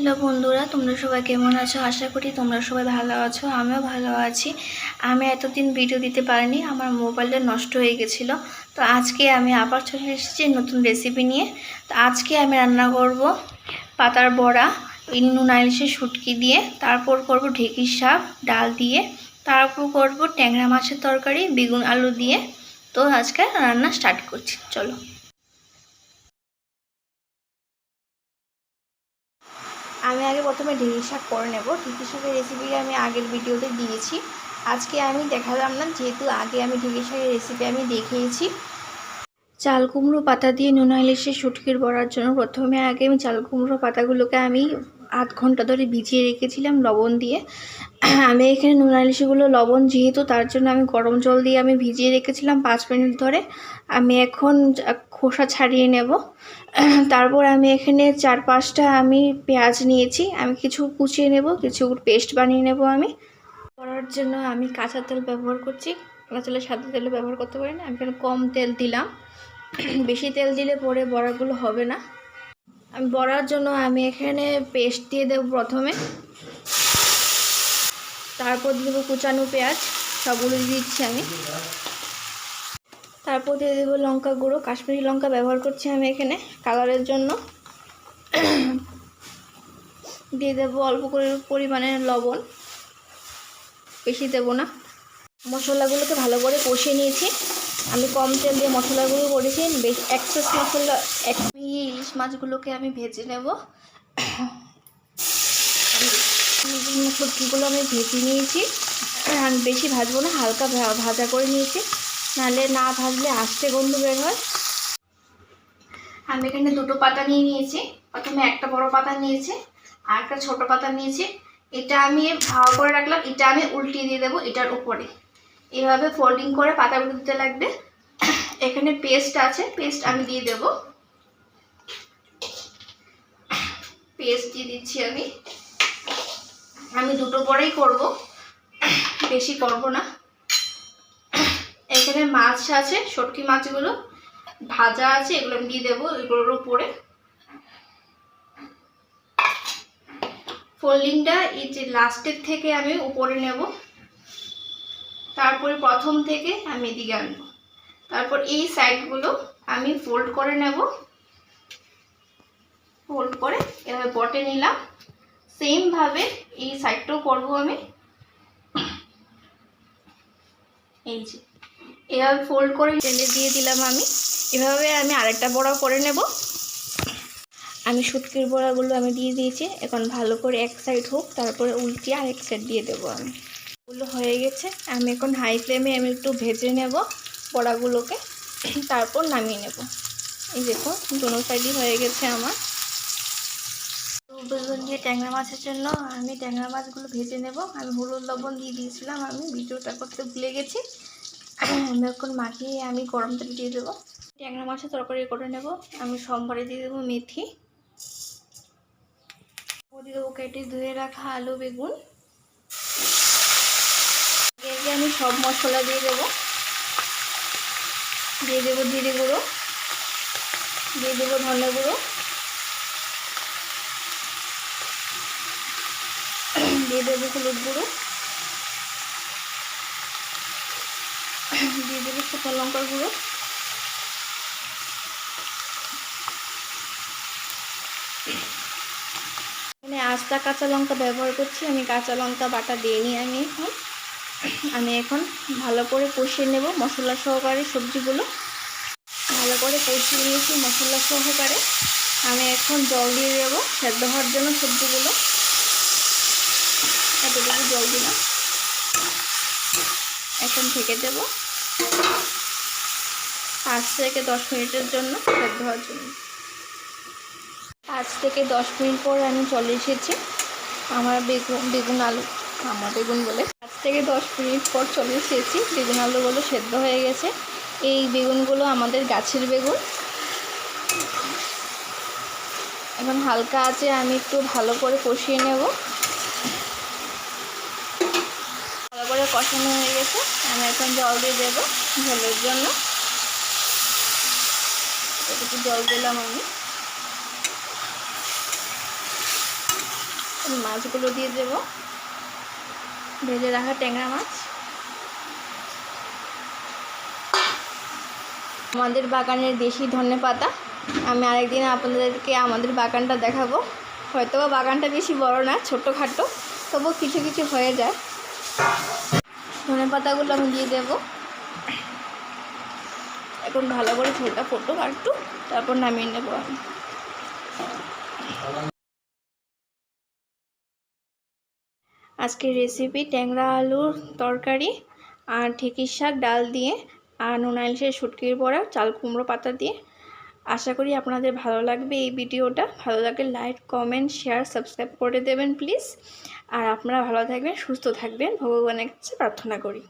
Hello বন্ধুরা, তোমরা সবাই কেমন আছো? আশা করি তোমরা সবাই ভালো আছো। আমিও ভালো আছি। আমি এতদিন ভিডিও দিতে পারিনি, আমার মোবাইলটা নষ্ট হয়ে গেছিলো। তো আজকে আমি আবার চলে এসেছি নতুন রেসিপি নিয়ে। তো আজকে আমি রান্না করব পাতার বড়া, নুন ইলিশের শুটকি দিয়ে, তারপর করব ঢেঁকির শাক ডাল দিয়ে, তারপর করব ট্যাংরা মাছের তরকারি বেগুন আলু দিয়ে। তো আজকে রান্না স্টার্ট করছি, চলো। আমি আগে প্রথমে ঢেঁড়ি শাক করে নেব। ঢেঁড়ি শাকের রেসিপি আমি আগের ভিডিওতে দিয়েছি, আজকে আমি দেখালাম না, যেহেতু আগে আমি ঢেঁড়ি শাকের রেসিপি আমি দেখিয়েছি। চাল কুমড়ো পাতা দিয়ে নোনা ইলিশের শুটকির বড়ার জন্য প্রথমে আগে আমি চাল কুমড়ো পাতাগুলোকে আমি আধ ঘন্টা ধরে ভিজিয়ে রেখেছিলাম লবণ দিয়ে। আমি এখানে নোনা ইলিশগুলো লবণ যেহেতু, তার জন্য আমি গরম জল দিয়ে আমি ভিজিয়ে রেখেছিলাম 5 মিনিট ধরে। আমি এখন খোসা ছাড়িয়ে নেব। তারপর আমি এখানে 4-5টা আমি পেঁয়াজ নিয়েছি, আমি কিছু কুচিয়ে নেব, কিছু পেস্ট বানিয়ে নেব। আমি করার জন্য আমি কাঁচা তেল ব্যবহার করছি, কাঁচা সাদা তেল ব্যবহার করতে পারি না। আমি এখানে কম তেল দিলাম, বেশি তেল দিলে পরে বড়াগুলো হবে না। আমি বড়ার জন্য আমি এখানে পেস্ট দিয়ে দেবো প্রথমে, তারপর দিয়ে দেবো কুচানো পেঁয়াজ, সবগুলো দিয়ে দিচ্ছি আমি। তারপর দিয়ে দেবো লঙ্কা গুঁড়ো, কাশ্মীরি লঙ্কা ব্যবহার করছি আমি এখানে কালারের জন্য। দিয়ে দেবো অল্প করে পরিমাণে লবণ, বেশি দেবো না। মশলাগুলোকে ভালো করে কষিয়ে নিয়েছি, আমি কম তেল দিয়ে মশলাগুলো করেছি। বেশি এক্সেস মশলা ইলিশ মাছগুলোকে আমি ভেজে নেব। শুটকিগুলো আমি ভেজে নিয়েছি, আমি বেশি ভাজবো না, হালকা ভাজা করে নিয়েছি, নাহলে না ভাজলে আস্তে গন্ধ বের হয়। আমি এখানে দুটো পাতা নিয়েছি, প্রথমে একটা বড় পাতা নিয়েছি আর একটা ছোট পাতা নিয়েছি। এটা আমি ভালো করে রাখলাম, এটা আমি উল্টিয়ে দিয়ে দেবো এটার উপরে, এভাবে ফোল্ডিং করে পাতাগুলো দিতে লাগবে। এখানে পেস্ট আছে, পেস্ট আমি দিয়ে দেব, পেস্ট দিয়ে দিচ্ছি আমি। আমি দুটো বড়াই করব, বেশি করব না। এখানে মাছ আছে, শুটকি মাছগুলো ভাজা আছে, এগুলো আমি দিয়ে দেবো এগুলোর উপরে। ফোল্ডিংটা এই যে লাস্টের থেকে আমি উপরে নেব, তারপরে প্রথম থেকে আমি এদিকে আনব, তারপর এই সাইডগুলো আমি ফোল্ড করে নেব। ফোল্ড করে এভাবে বটে নিলাম, সেম ভাবে এই সাইডটাও করব আমি। এই যে এভাবে ফোল্ড করে টেনে দিয়ে দিলাম আমি। এভাবে আমি আরেকটা বড়া করে নেব। আমি শুটকির বড়াগুলো আমি দিয়ে দিয়েছি, এখন ভালো করে এক সাইড হোক, তারপরে উল্টিয়ে আরেক সাইড দিয়ে দেবো আমি। এগুলো হয়ে গেছে, আমি এখন হাই ফ্লেমে আমি একটু ভেজে নেব বড়াগুলোকে, তারপর নামিয়ে নেব। এই দেখুন দুটো সাইডই হয়ে গেছে আমার। বেগুন দিয়ে ট্যাংরা মাছের জন্য আমি ট্যাংরা মাছগুলো ভেজে নেব। আমি হলুদ লবণ দিয়ে দিয়েছিলাম, আমি ভিডিওটা করতে ভুলে গেছি। আমি এখন মাখিয়ে আমি গরম তেল দিয়ে দেবো। ট্যাংরা মাছের তরকারি করে নেব। আমি সোমবারে দিয়ে দেবো মেথি, দিয়ে দেবো কেটে ধুয়ে রাখা আলু বেগুন। এতে আমি সব মশলা দিয়ে দেবো, দিয়ে দেবো জিরে গুঁড়ো, দিয়ে দেবো ধনে গুঁড়ো, দিয়ে দেবো হলুদ গুঁড়ো, দিয়ে দেবো শুকনো লঙ্কার গুঁড়ো, এখানে আস্তা কাঁচা লঙ্কা ব্যবহার করছি, আমি কাঁচা লঙ্কা বাটা দিয়ে নিই। আমি এখন ভালো করে কষিয়ে নেব মশলা সহকারে সবজিগুলো। ভালো করে কষিয়ে নিয়েছি মশলা সহকারে, আমি এখন জল দিয়ে দেবো সেদ্ধ হওয়ার জন্য সবজিগুলো। এতটুকু জল দিলাম, এখন ঢেকে দেব 5 থেকে 10 মিনিটের জন্য সেদ্ধ হওয়ার জন্য। 5 থেকে 10 মিনিট পর আমি চলে এসেছি। আমার বেগুন আলু, আমার বেগুন বলে 5 থেকে 10 মিনিট পর চলে এসেছি, বেগুন আলুগুলো সেদ্ধ হয়ে গেছে। এই বেগুনগুলো আমাদের গাছের বেগুন। এখন হালকা আছে, আমি একটু ভালো করে কষিয়ে নেব। ভালো করে কষানো হয়ে গেছে, আমি এখন জল দিয়ে দেবো ঝোলের জন্য। একটু জল দিলাম আমি। আমি মাছগুলো দিয়ে দেব, ভেজে রাখা ট্যাংরা মাছ। আমাদের বাগানের দেশি ধনেপাতা, আমি আরেকদিন আপনাদেরকে আমাদের বাগানটা দেখাবো। হয়তো বাগানটা বেশি বড় না, ছোটোখাটো, তবুও কিছু কিছু হয়ে যায়। ধনেপাতাগুলো আমি দিয়ে দেব। এখন ভালো করে ঝোলটা ফুটুক আর একটু, তারপর নামিয়ে নেব আমি। আজকের রেসিপি ট্যাংরা আলুর তরকারি আর ঢেঁকির শাক ডাল দিয়ে আর নোনা ইলিশের শুটকির বড়া চাল কুমড়ো পাতা দিয়ে। আশা করি আপনাদের ভালো লাগবে এই ভিডিওটা। ভালো লাগলে লাইক, কমেন্ট, শেয়ার, সাবস্ক্রাইব করে দেবেন প্লিজ। আর আপনারা ভালো থাকবেন, সুস্থ থাকবেন, ভগবানের কাছে প্রার্থনা করি।